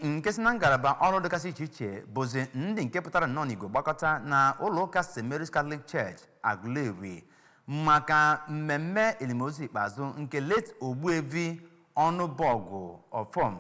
nke si na ngalaba ọrụ dịgasị iche iche bụzi ndị nke pụtara nnọọ n'igwe gbakọta na ụlọ ụka St. Mary's Catholic Church Aguleri maka mmemme elimozu ikpeazụ nke late Ogbuevi Ọnụbọgụ Ọfọm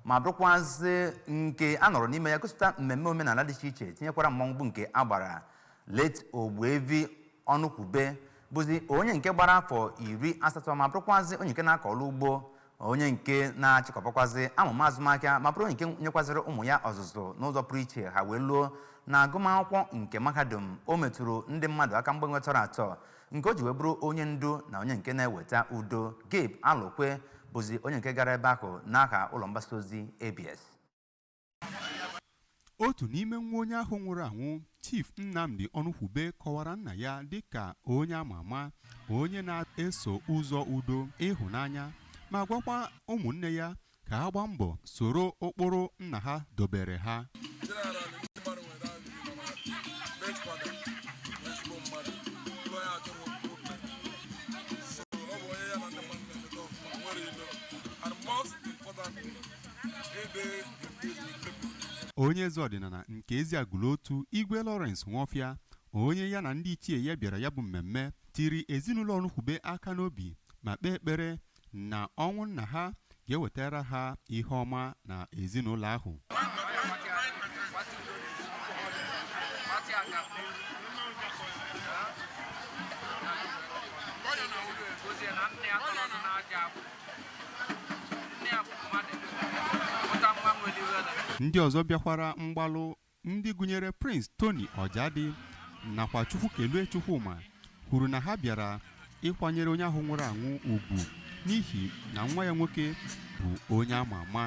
ma bụrụkwazị nke a nọrọ n'ime ya gosipụta mmemme omenala dị iche iche tinyekwara mmọnwụ bụ nke agbara late Ogbuevi Onukwube bụzi onye nke gbara afọ 80 ma bụrụkwazị onye nke na-akọ ọrụ ugbo onye nke na-achịkọbakwazi amụma azụmahịa ma bụrụ onye nke nyekwaziri ụmụ ya ọzụzụ n'ụzọ pụrụ iche ha wee luo na agụmakwụkwọ nke mahadum o metụrụ ndị mmadụ aka mgbe nwetara atọ nke o ji wee bụrụ onye ndu na onye nke na-eweta udo. Gabe Alokwe bụzi onye nke gara ebe ahụ n'aha ụlọ mgbasa ozi ABS. Otu n'ime nwa onye ahụ nwụrụ anwụ Chief Nnamdi Onukwube kọwara nna ya dịka onye ama ama onye na-eso ụzọ udo ịhụnanya ma gwakwa ụmụnne ya ka ha gbaa mbọ soro ụkpụrụ nna ha dobere ha. Onye eze ọdịnala nke Eziagụlotu Igwe Lawrence Nwofia onye ya na ndị ichie ya bịara ya bụ mmemme tiri ezinụlọ Onukwube aka n'obi ma kpee ekpere na ọnwụ nna ha ga-ewetara ha ihe ọma na ezinụlọ ahụ. Ndị ọzọ bịakwara mgbalụ ndị gụnyere Prince Tony Ojadi nakwa Chukwukelue Chukwuma kwuru na ha bịara ịkwanyere onye ahụ nwụrụ anwụ ugwu n'ihi na nwa ya nwoke bụ onye ama ama.